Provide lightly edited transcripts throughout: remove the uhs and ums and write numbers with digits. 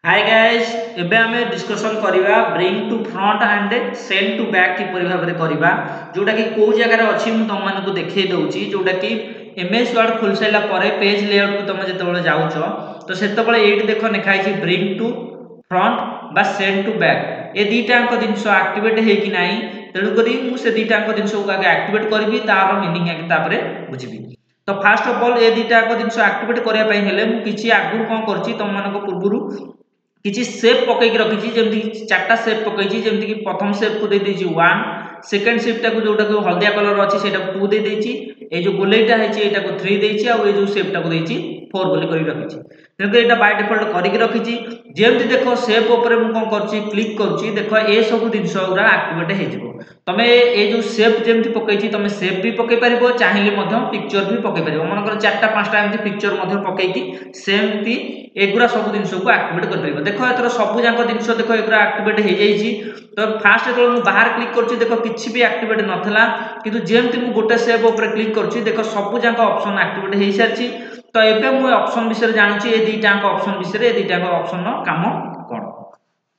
हाय guys एबे हमें discussion करिवा bring to front and send to back किपरि भाबरे करिवा जोटा कि को जगह रे अछि मु तुम मानको देखै दउची जोटा कि एमएस वर्ड खुल सैला परे पेज लेआउट को तुम जेतेबेले जाउछो तो सेतेबेले एठी देखो लिखाइ छि ब्रिंग टू फ्रंट बा सेंड टू बैक ए दीटांक जिंस एक्टिवेट हे कि नाही तेणु करी मु से दीटांक जिंस को आगे एक्टिवेट करबी तार मीनिंग आगे तापरे बुझिबी। तो फास्ट ऑफ ऑल ए दीटांक जिंस एक्टिवेट करिया पई हेले मु किछि आगु कोन करछि तुम मानको पूर्वरु किछि सेप पकई के रखिछि जेमति चारटा सेप पकईछि जेमति कि प्रथम सेप को दे देछि 1 सेकंड सेप टा को जोटा को हल्दिया कलर अछि सेटा 2 दे देछि ए जो गोलेटा हैछि एटा को 3 देछि आ ए जो सेप टा को देछि 4 बोली करी रखिछि तेनु एटा बाय डिफॉल्ट करी के रखिछि जेमति देखो सेप ऊपर मु कोन करछि क्लिक करछि देखो ए सब दिनस उरा एक्टिवेट हे जिवो तमे ए जो सेप जेमति पकईछि तमे सेप भी पकई परिबो चाहिले मध्य पिक्चर भी पकई परिबो मनकर चारटा पांचटा एमति पिक्चर मध्य पकईकी सेमति एगुरा सब दिनस को एक्टिवेट कर परिबो देखो एतर सब जांक दिनस देखो एगुरा एक्टिवेट हे जाईछि। तो फास्ट जेतो मु बाहर क्लिक करछि देखो किछि भी एक्टिवेट नथला किंतु जेमति मु गोटे सेप ऊपर क्लिक करछि देखो सब जांक ऑप्शन एक्टिवेट हे सारछि। तो एबे मु ऑप्शन विषय जानुछि ए दीटांक ऑप्शन विषय ए दीटांक ऑप्शन नो काम कोन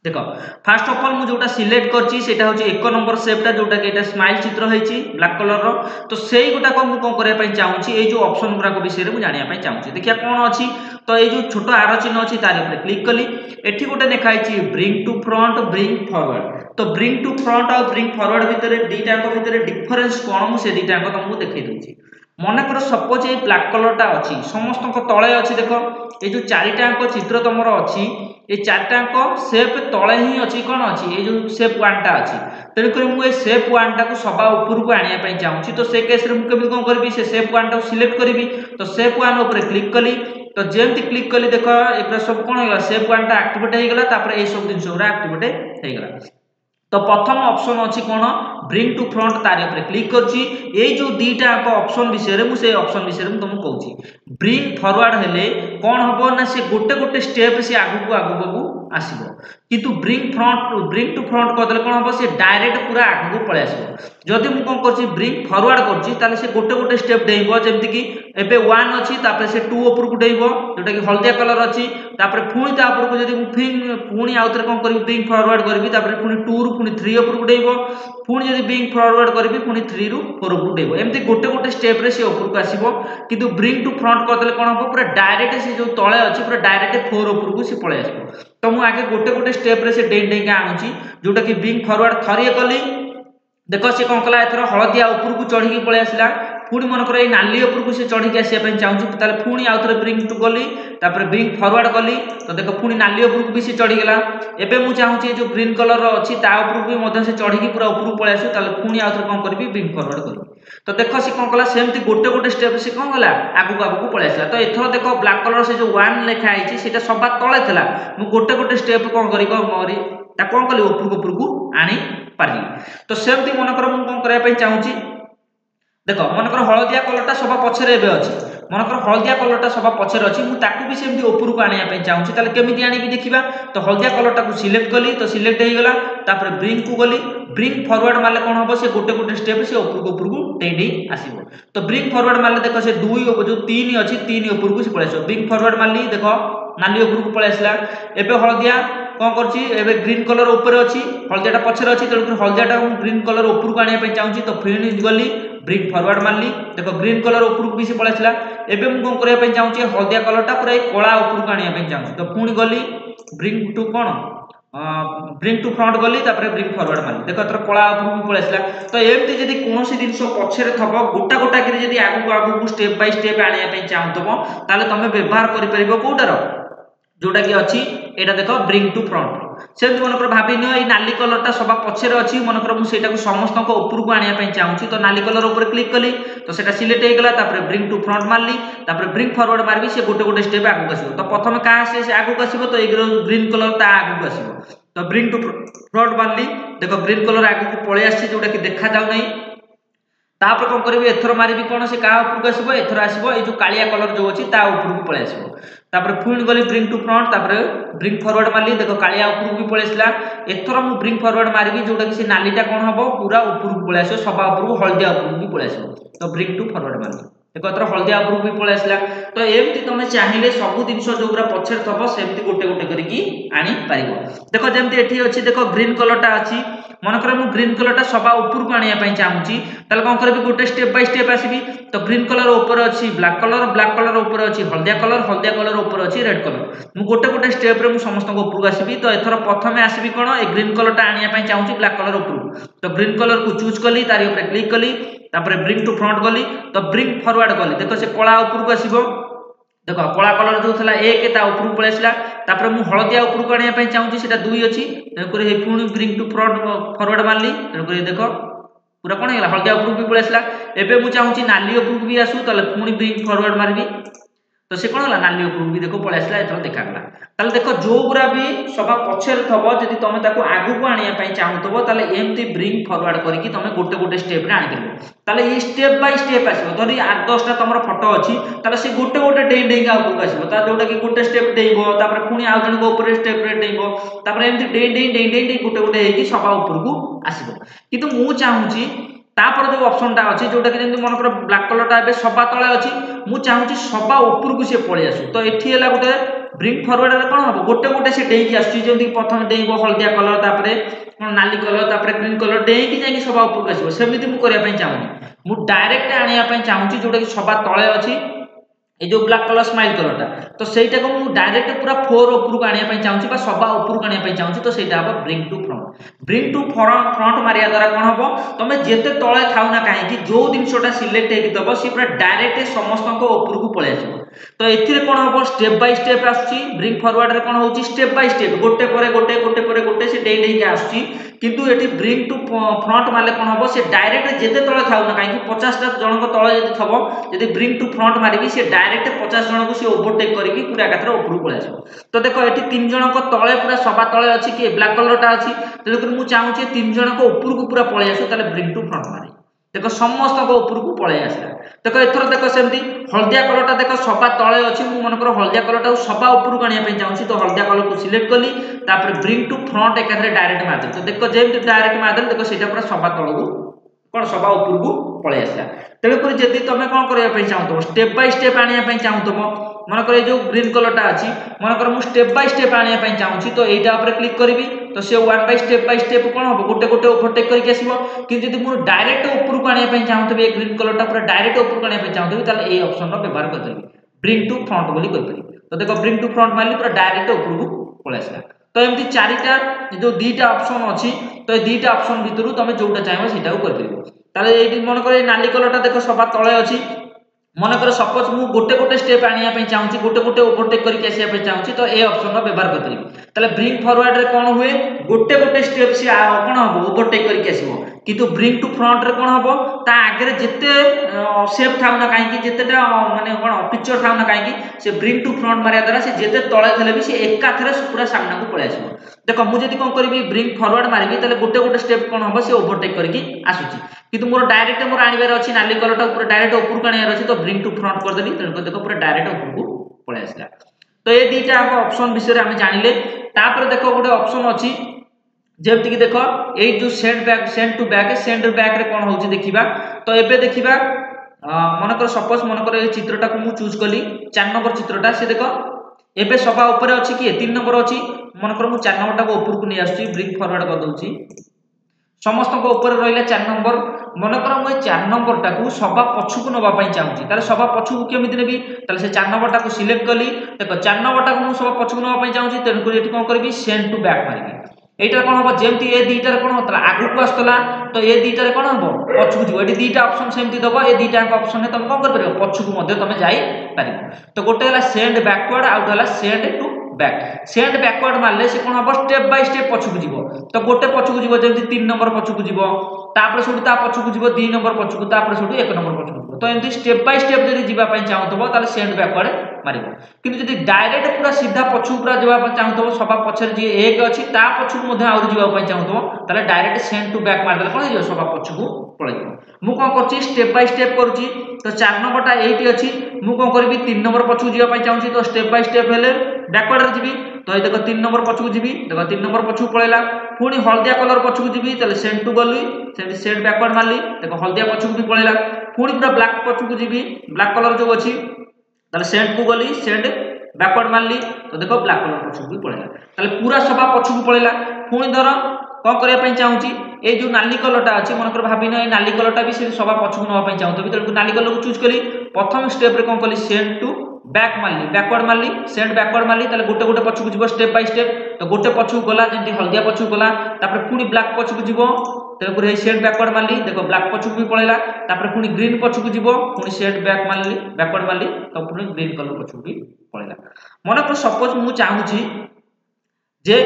देखो फास्ट ऑफ ऑल मु जोटा सिलेक्ट करछि सेटा होछि एक नंबर सेपटा जोटा कि एटा स्माइल चित्र हेछि ब्लैक कलर रो तो सेही गोटा को मु कोन करया पई चाहूछि ए जो ऑप्शन गुरा को विषय रे मु जानिया पई चाहूछि देखिया कोन अछि। तो ए जो छोटो आरो चिन्ह अछि तार ऊपर क्लिक कली एठी गोटे लिखाइ छि bring to front bring forward तो ब्रिंग टू फ्रंट और ब्रिंग फॉरवर्ड भितरे दीटांक भितरे डिफरेंस कोन मु से दीटांक तुमको देखै दउछि। मन कर सपोज ए ब्लैक कलरटा अछि समस्त को तळे अछि देखो ए जो चारिटा अंक चित्र तमरो अछि ए चारटा अंक शेप तळे ही अछि कोन अछि ए जो शेप 1 टा अछि तेनु कर मु ए शेप 1 टा को सभा ऊपर को आनिया पई चाहूछि। तो से केस रे मु केबि कोन करबी से शेप 1 टा को सिलेक्ट करबी तो शेप 1 ऊपर क्लिक कली तो जेमति क्लिक कली देखो एकरा सब कोन होगा शेप 1 टा एक्टिवेट हे गेला तापर ए सब दिन सोरा एक्टिवेट हे गेला। तो प्रथम ऑप्शन अछि कोन ब्रिंग टू फ्रंट तारे ऊपर क्लिक करछि ए जो दीटा को ऑप्शन विषय रे मु से ऑप्शन विषय रे मु तुमको कहूछि ब्रिंग फॉरवर्ड हेले कोन हबो ना से गोटे गोटे स्टेप से आगु आसीबो किंतु ब्रिंग टू फ्रंट कर देले कोन हबो से डायरेक्ट पूरा आगु पळे आसीबो। जदि मु कोन करछि ब्रिंग फॉरवर्ड करछि ताले से गोटे गोटे स्टेप देइबो जेमति कि एबे 1 अछि तापर से 2 ऊपर को देइबो जोटा कि हल्दिया कलर अछि तापर पुनी ता ऊपर को जदि मु पुनी आउतर कोन करबी ब्रिंग फॉरवर्ड करबी तापर पुनी 2 रु पुनी 3 ऊपर को देइबो पुनी जदि ब्रिंग फॉरवर्ड करबी पुनी 3 रु 4 ऊपर को देइबो एमति गोटे गोटे स्टेप रे से ऊपर को आसीबो किंतु ब्रिंग टू फ्रंट कर देले कोन हबो पूरा डायरेक्ट से जो तळे अछि पूरा डायरेक्ट 4 ऊपर को से पळे आसीबो। तो मु आगे गोटे गोटे स्टेप रे से डें डें के आनुची जोटा कि ब्रिंग फॉरवर्ड थरिए कली देखो से कोन कला एथरो हळदिया ऊपर को चढ़ी के पळे आसिला पुणी मन कर नाली ऊपर को से चढ़ी के आसिया पई चाहूछि ताले पुणी आउथरे ब्रिंग टू गली तापर ब्रिंग फॉरवर्ड कली तो देखो पुणी नाली ऊपर को भी से चढ़ी गेला एबे मु चाहूछि जो ग्रीन कलर रो अछि ता ऊपर को भी मध्य से चढ़ी के पूरा ऊपर पळे आसु ताले पुणी आउथरे कोन करबी ब्रिंग फॉरवर्ड करबी तो देखो से कोन कला सेमति गोटे गोटे स्टेप से कोन गला आगु पळे आसला। तो एथरो देखो ब्लैक कलर से जो 1 लिखा आइछि सेटा सबा तळे थला मु गोटे गोटे स्टेप कोन करी मोरी ता कोन कली ऊपर को आनी पारली। तो सेमति मन कर मु कोन करया पई चाहूछि देखो मनकर हळदिया कलरटा सभा पछरे एबे अछि मनकर हळदिया कलरटा सभा पछरे अछि मु ताकू भी सेमति ऊपर को आनिया पई चाहूछि ताले केमिति आनिबि देखिबा। तो हळदिया कलरटा को सिलेक्ट कली तो सिलेक्ट हे गेला तापर ब्रिंग को गली ब्रिंग फॉरवर्ड मारले कोन हबो से गोटे गोटे स्टेप से ऊपर को टेडी आसीबो। तो ब्रिंग फॉरवर्ड मारले देखो से 2 जो 3 अछि 3 ऊपर को से पळे आसो ब्रिंग फॉरवर्ड मारली देखो नाली ऊपर को पळे आसला एबे हळदिया कोन करछि एबे ग्रीन कलर ऊपर अछि हळदियाटा पछरे अछि तेणु हळदियाटा ग्रीन कलर ऊपर को आनिया पई चाहूछि। तो फिर गली ब्रिंग फॉरवर्ड मारली देखो ग्रीन कलर ऊपर को भी से पळे आसला एबे मु कोन करया पई चाहूछि हळदिया कलरटा पूरा कोळा ऊपर को आनिया पई चाहूछि। तो पुणी गली ब्रिंग टू कोन ब्रिंग टू फ्रंट गली तापर ब्रिंग फॉरवर्ड मारली देखो तर कोळा ऊपर को पळे आसला। तो एमति जदी कोनोसी दिनस पछरे थबो गोटा गोटा कि जदी आगु स्टेप बाय स्टेप आनिया पई चाहूतबो ताले तमे व्यवहार करि परिबो कोटारो जोटा कि अछि एटा देखो ब्रिंग टू फ्रंट सेमति मनकर भाबी नियो ए नाली कलरटा सभा पछरे अछि मनकर मु सेटा को समस्त को ऊपर को आनिया पई चाहूछि। तो नाली कलर ऊपर क्लिक कली तो सेटा सिलेक्ट हे गेला तापर ब्रिंग टू फ्रंट मारली तापर ब्रिंग फॉरवर्ड मारबी से गोटे गोटे स्टेप आगु आसीबो। तो प्रथम का से आगु आसीबो तो एग्रो ग्रीन कलर ता आगु आसीबो तो ब्रिंग टू फ्रंट मारली देखो ग्रीन कलर आगु को पळे आसी जोटा कि देखा जाउ नै तापर कोन करबी एथरो मारिबी कोन से का ऊपर को आसीबो एथरो आसीबो ए जो कालिया कलर जो अछि ता ऊपर को पळे आसीबो तापर पुणी गली ब्रिंग टू फ्रंट तापर ब्रिंग फॉरवर्ड मारली देखो कालिया ऊपर को भी पळे आसला एथरो मु ब्रिंग फॉरवर्ड मारिबी जोटा कि से नालीटा कोन हबो पूरा ऊपर को पळे आसीबो सभा ऊपर को हळदिया ऊपर को भी पळे आसीबो। तो ब्रिंग टू फॉरवर्ड मारली देखो एथर हलदिया उपरକୁ भी पळे आसला तो एमती तुम चाहिए सब जिनस जो पछर थब सेमती गोटे गोटे करके आनी पारिबो देखो जेमती एठी अछि देखो ग्रीन कलरटा अछि मनकर मु ग्रीन कलरटा सभा उपरକୁ आनिया पई चाहूची ताले कोन करबी गोटे स्टेप बाय स्टेप आसीबी तो ग्रीन कलर ऊपर अछि ब्लैक कलर ऊपर अछि हलदिया कलर ऊपर अछि रेड कलर मु गोटे गोटे स्टेप रे मु समस्त को ऊपर आसीबी तो एथर प्रथमे आसीबी कोन ए ग्रीन कलरटा आनिया पई चाहूची ब्लैक कलर ऊपर तो ग्रीन कलर को चूज कली तारी ऊपर क्लिक कली तापर ब्रिंग टू फ्रंट गली तो ब्रिंग फॉरवर्ड गली देखो से कला ऊपर को आसीबो देखो कला कलर जो थला 1 ता ऊपर पळे आसला तापर मु हलदिया ऊपर को आनिया पई चाहूची सेटा 2 अछि तनको हे पुणी ब्रिंग टू फ्रंट फॉरवर्ड मारली तनको देखो पूरा कोन हेला हलदिया ऊपर भी पळे आसला एबे मु चाहूची नाली ऊपर भी आसु तले पुणी ब्रिंग फॉरवर्ड मारबी तो से कोन होला नाली ऊपर भी देखो पळे आसला एथरो देखा गला ताले देखो जो गुरा भी सभा पछर थबो जदी तमे ताको आगु को आनिया पई चाहूतबो ताले एमती ब्रिंग फॉरवर्ड करके तमे गोटे गोटे स्टेप रे आनि करबो ताले ई स्टेप बाय स्टेप आसीबो धरि 8 10 टा तमरो फोटो अछि ताले से गोटे गोटे डेई डेई का ऊपर आसीबो ता जोटा कि गोटे स्टेप देइबो तापर पुनी आ जण को ऊपर स्टेप रे देइबो तापर एमती डेई गोटे गोटे हेकी सभा ऊपर को आसीबो किंतु मु चाहूची तापर जो ऑप्शन टा अछि जोटा कि जेंति मन कर ब्लैक कलर टा बे सभा तळे अछि मु चाहूची सभा ऊपर को से पळे आसु तो एठी हैला गोटे ब्रिंग फॉरवर्ड रे कोन हबो गोटे गोटे से डेई की आसु जेंति प्रथम डेइबो हलदिया कलर तापरे नाली कलर तापरे ग्रीन कलर डेई की जाई सभा ऊपर को आसीबो सेमिति मु करिया पई चाहूनी मु डायरेक्ट आनिया पई चाहूची जोटा कि सभा तळे अछि ए जो ब्लैक कलर स्माइल कलरटा तो सेटा को मु डायरेक्ट पूरा फोर ऊपर को आनिया पई चाहूची बा सभा ऊपर को आनिया पई चाहूची तो सेटा हबो ब्रिंग टू फ्रंट मारिया द्वारा कोन हबो तमे जेते तळे थाउ ना काहे कि जो दिनसोटा सिलेक्ट हेकि दबो सी पूरा डायरेक्ट समस्त को ऊपर को पळे आसीबो तो एथिरे कोन हबो स्टेप बाय स्टेप आछी ब्रिंग फॉरवर्ड रे कोन होउची स्टेप बाय स्टेप गोटे परे गोटे से डेई डेई के आछी किंतु एठी ब्रिंग टू फ्रंट मारले कोन हबो से डायरेक्ट जेते तळे थाउ ना काहे कि 50 टा जण को तळे जदी थबो जदी ब्रिंग टू फ्रंट मारिबी से डायरेक्ट 50 जण को से ओवरटेक करके पूरा एकाथरे ऊपर पळे आसीबो तो देखो एठी 3 जण को तळे पूरा सभा तळे अछि कि ब्लैक कलर टा अछि तेलुकर मु चाहूची 3 जण को ऊपर को पूरा पळे आसु ताले ब्रिंग टू फ्रंट मारी देखो समस्त को ऊपर को पळे आसला देखो एथरो देखो सेमती हलदिया कलर टा देखो सभा तळे अछि मु मन कर हलदिया कलर टा सभा ऊपर को आनिया पई चाहूची तो हलदिया कलर को सिलेक्ट कली तापर ब्रिंग टू फ्रंट एकाथरे डायरेक्ट मार दे तो देखो जेमती डायरेक्ट मार दे देखो सेटा पूरा सभा तळ को कोन सभा ऊपर को पळे आसला तेलुकर जदी तमे कोन करिया पई चाहतो स्टेप बाय स्टेप आनिया पई चाहतो मन कर जो ग्रीन कलर टा अछि मन कर मु स्टेप बाय स्टेप आनिया पई चाहूची तो एटा ऊपर क्लिक करबी तो से वन बाय स्टेप कोन हबो गोटे गोटे ओवरटेक करके आसीबो कि जदी मु डायरेक्ट ऊपर को आनिया पई चाहतो ए ग्रीन कलर टा पूरा डायरेक्ट ऊपर को आनिया पई चाहतो ताले ए ऑप्शन रो व्यवहार कर देबी ब्रिंग टू फ्रंट बोली कर परबी तो देखो ब्रिंग टू फ्रंट मारली पूरा डायरेक्ट ऊपर को पळे आसला तो एमती चारिटा जो दीटा ऑप्शन अछि तो ए दीटा ऑप्शन भितरु तमे जोटा चाहबो सेटा को कर परबो ताले एठी मन कर नाली कलर टा देखो सभा तळे अछि मन कर सपोज मु गोटे गोटे स्टेप आनिया पई चाहूची गोटे गोटे ओवरटेक करके आसिया पई चाहूची तो ए ऑप्शन रो व्यवहार कर परबी ताले ब्रिंग फॉरवर्ड रे कोन हुए गोटे गोटे स्टेप से कोन हबो ओवरटेक करके आसीबो किंतु ब्रिंग टू फ्रंट रे कोन हबो ता आगे जेते शेप थाउ ना काहे कि जेतेटा माने कोन पिक्चर थाउ ना काहे कि से ब्रिंग टू फ्रंट मारिया द्वारा से जेते तळे थले भी से एकाथरे पूरा सामना को पळे आसीबो देखो मु जदी कोन करबी ब्रिंग फॉरवर्ड मारिबी ताले गोटे गोटे स्टेप कोन हबो से ओवरटेक करके आसुची किंतु मोर डायरेक्ट मोर आनिबार अछि नाली कलर टा पूरा डायरेक्ट ऊपर को आनिबार अछि तो ब्रिंग टू फ्रंट कर देली तनको देखो पूरा डायरेक्ट ऊपर को पळे आसला तो ए दीटा ऑप्शन विषय रे हम जानिले तापर देखो गोटे ऑप्शन अछि जेमति कि देखो ए जो सेंड टू बैक रे कोन होउची देखिबा तो एबे देखिबा मन कर सपोज मन कर ए चित्रटा को मु चूज कली 4 नंबर चित्रटा से देखो एबे सभा ऊपर अछि कि 3 नंबर अछि मन कर मु 4 नंबर टा को ऊपर को नै आछी ब्रिंग फॉरवर्ड कर दोची समस्त को ऊपर रहिला 4 नंबर मन कर मु 4 नंबर टा को सभा पछु को नबा पई चाहूची ताले सभा पछु को केमिति नेबी ताले से 4 नंबर टा को सिलेक्ट कली देखो 4 नंबर टा को मु सभा पछु को नबा पई चाहूची तेन को एठी कोन करबी सेंड टू बैक मारिबी एटा कोन हबो जेमति ए दीटा रे कोन होतला आगु को आस्तला तो ए दीटा रे कोन हबो पछु को जिवो एठी दीटा ऑप्शन सेमति दबो ए दीटा का ऑप्शन ने तुम कोन कर परबो पछु को मध्ये तुम जाई पारिबो तो गोटे हला सेंड बैकवर्ड आउट हला send to back send backward मारले से कोन हबो स्टेप बाय स्टेप पछु को जिवो तो गोटे पछु को जिवो जेमति 3 नंबर पछु को जिवो तापर सुडू ता पछु को जिवो 2 नंबर पछु को तापर सुडू 1 नंबर पछु को तो एमति स्टेप बाय स्टेप जदी जिबा पई चाहतबो ताले सेंड बैकवर्ड मारिबो किंतु जदी डायरेक्ट पूरा सीधा पछु पूरा जिबा पई चाहतबो सभा पछर जे एक अछि ता पछु को मध्ये आउर जिबा पई चाहतबो ताले डायरेक्ट सेंड टू बैक मार देले कोन हियो सभा पछु को पळैबो मु कोन करछि स्टेप बाय स्टेप करछि तो 4 नंबर टा 8 अछि मु कोन करबी 3 नंबर पछु जिबा पई चाहूछि तो स्टेप बाय स्टेप हेले बैकवर्ड रे जिबी तो ये देखो 3 नंबर पछकु जीवी देखो 3 नंबर पछकु पळेला पुणी हळदिया कलर पछकु जीवी तले सेंड टू गली सेंड सेट बैकवर्ड मारली देखो हळदिया पछकु भी पळेला पुणी पूरा ब्लैक पछकु जीवी ब्लैक कलर जो अछि तले सेंड को गली सेंड बैकवर्ड मारली तो देखो ब्लैक कलर पछकु भी पळेला तले पूरा सभा पछकु पळेला पुणी धर कौन करिया पई चाहूची ए जो नाली कलरटा अछि मनकर भाबिनो ए नाली कलरटा भी से सभा पछकु नवा पई चाहतो तो नाली कलर को चूज कली प्रथम स्टेप रे कोन कली सेंड टू बैक मारली बैकवर्ड मारली सेंड बैकवर्ड मारली तले गोटे गोटे पछकु जीवो स्टेप बाय स्टेप तो गोटे पछकु गला जेंति हल्दिया पछकु गला तापर पुनी ब्लैक पछकु जीवो तेपर हे सेंड बैकवर्ड मारली देखो ब्लैक पछकु भी पळेला तापर पुनी ग्रीन पछकु जीवो पुनी सेंड बैक मारली बैकवर्ड मारली तो पुनी ग्रीन कलर पछकु भी पळेला मनकर सपोज मु चाहूची जे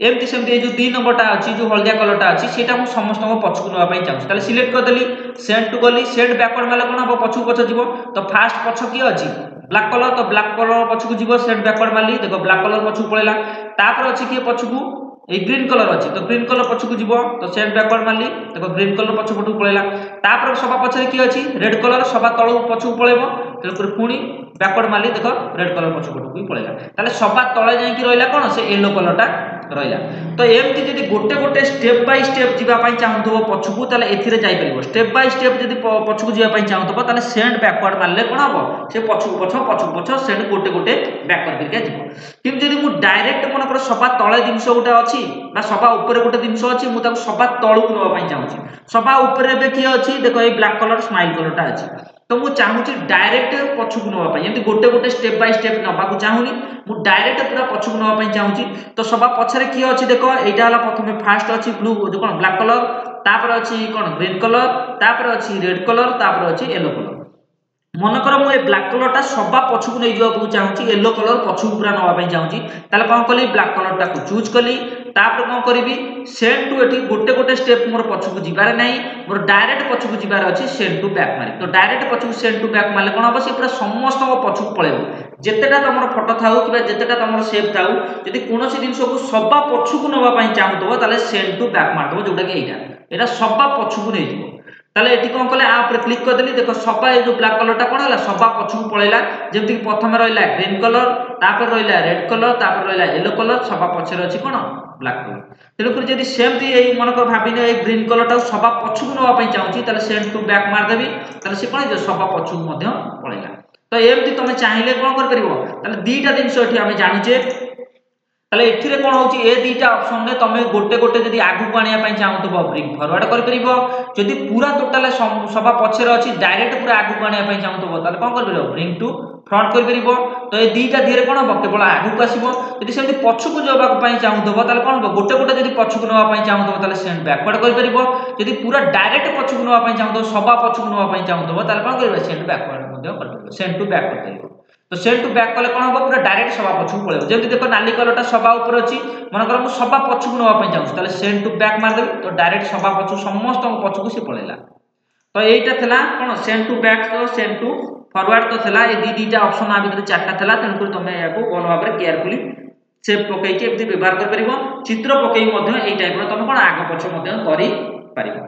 एमती सेमती जो 2 नंबरटा अछि जो हल्दिया कलरटा अछि सेटा मु समस्त को पछकु नवा पई चाहू ताले सिलेक्ट कर देली सेंड टू गली सेंड बैकवर्ड मारले कोन हो पछकु पछ जीवो तो फास्ट पछ की अछि ब्लैक कलर तो ब्लैक कलर पछकु जीवो सेंड बैकवर्ड मारली देखो ब्लैक कलर पछकु पळेला तापर अछि की पछकु ए ग्रीन कलर अछि तो ग्रीन कलर पछकु जीवो तो सेंड बैकवर्ड मारली देखो ग्रीन कलर पछकु पटु पळेला तापर सभा पछरे की अछि रेड कलर सभा तळु पछकु पळेबो तेपर पुणी बैकवर्ड मारली देखो रेड कलर पछकु पटु भी पळेला ताले सभा तळे जाई की रहला कोन से येलो कलरटा रहिला तो एमती जदी गोटे गोटे स्टेप बाय स्टेप जीवा पई चाहूथबो पछकु ताले एथिरे जाई परिबो स्टेप बाय स्टेप जदी पछकु जीवा पई चाहूथबो ताले सेंड बैकवर्ड मारले कोन हबो से पछकु पछ सेंड गोटे गोटे बैकवर्ड करके जीवो किम जदी मु डायरेक्ट मन कर सभा तळे जिंस गोटे अछि बा सभा ऊपर गोटे जिंस अछि मु ताको सभा तळु नवा पई चाहूची सभा ऊपर बे की अछि देखो ए ब्लैक कलर स्माइल कलरटा अछि तो मु चाहूची डायरेक्ट पछकु नवा पई एंती गोटे गोटे स्टेप बाय स्टेप नबा को चाहूनी मु डायरेक्ट पूरा पछकु नवा पई चाहूची तो सभा पछरे की अछि देखो एटा हला प्रथमे फास्ट अछि ब्लू जो कोन ब्लैक कलर तापर अछि कोन ग्रीन कलर तापर अछि रेड कलर तापर अछि येलो कलर मनकर मु ए ब्लैक कलरटा सभा पछकु नै जिवा को चाहूची येलो कलर पछकु पूरा नवा पई चाहूची ताले कोन कली ब्लैक कलरटा को चूज कली तापर कोन करिवि सेंड टू एठी गोटे गोटे स्टेप मोर पछकु जिबार नै मोर डायरेक्ट पछकु जिबार अछि सेंड टू बैक मारी तो डायरेक्ट पछकु सेंड टू बैक मारले कोन हबो से पूरा समस्त को पछकु पळेबो जेतेटा तमरो फोटो थाउ किबा जेतेटा तमरो सेव थाउ यदि कोनोसी जिंस को सभा पछकु नवा पई चाहूतबो ताले सेंड टू बैक मारदबो जोटा कि एटा सभा पछकु नै जिवो ताले एठी कोन कले आ ऊपर क्लिक कर देली देखो सभा ए जो ब्लैक कलरटा कोन हला सभा पछकु पळेला जेमति कि प्रथमे रहला ग्रीन कलर तापर रहला रेड कलर तापर रहला येलो कलर सभा पछरे अछि कोन ब्लैक कलर तेलुकुर जदि सेमती एई मनकर भाबिने ए ग्रीन कलरटा सभा पछकु नवा पई चाहूची ताले सेंड टू बैक मार देबी ताले से कोन जे सभा पछकु मध्य पळेला तो एमती तमे चाहिले कोन कर परिबो ताले दीटा जिंस एठी आमे जानिचे ताले एथिरे कोन होची ए दीटा ऑप्शन ने तमे गोटे गोटे जदि आगु को आनिया पई चाहूतबो ब्रिंग फॉरवर्ड कर परिबो जदि पूरा टोटल सभा पछरे अछि डायरेक्ट पूरा आगु को आनिया पई चाहूतबो ताले कोन कर परिबो ब्रिंग टू फ्रंट कर परिबो तो ए दीटा धीरे कोन हो केवल आगु को आसीबो जदि सेमति पछकु जबा पई चाहूतबो ताले कोन हो गोटे गोटे जदि पछकु नवा पई चाहूतबो ताले सेंड बैकवर्ड कर परिबो जदि पूरा डायरेक्ट पछकु नवा पई चाहूतबो सभा पछकु नवा पई चाहूतबो ताले कोन करबो सेंड बैकवर्ड मध्य कर परिबो सेंड टू बैक कर परिबो तो सेंड टू बैक कले कोन हो पूरा डायरेक्ट सभा पछकु पळेबो जेमति देखो नाली कलरटा सभा ऊपर अछि मनकर मु सभा पछकु नवा पई चाहू ताले सेंड टू बैक मार देबी तो डायरेक्ट सभा पछकु समस्त पछकु से पळेला तो एटा थला कोन सेंड टू बैक तो सेंड टू फॉरवर्ड तो थला ए दीटा ऑप्शन आ भीतर चारटा थला तन कर तमे याको कोन भाबरे केयरफुली सेव पकई के एबि व्यवहार कर परिबो चित्र पकई मध्ये एई टाइप रो तमे कोन आगो पछ मध्ये करि परिबो।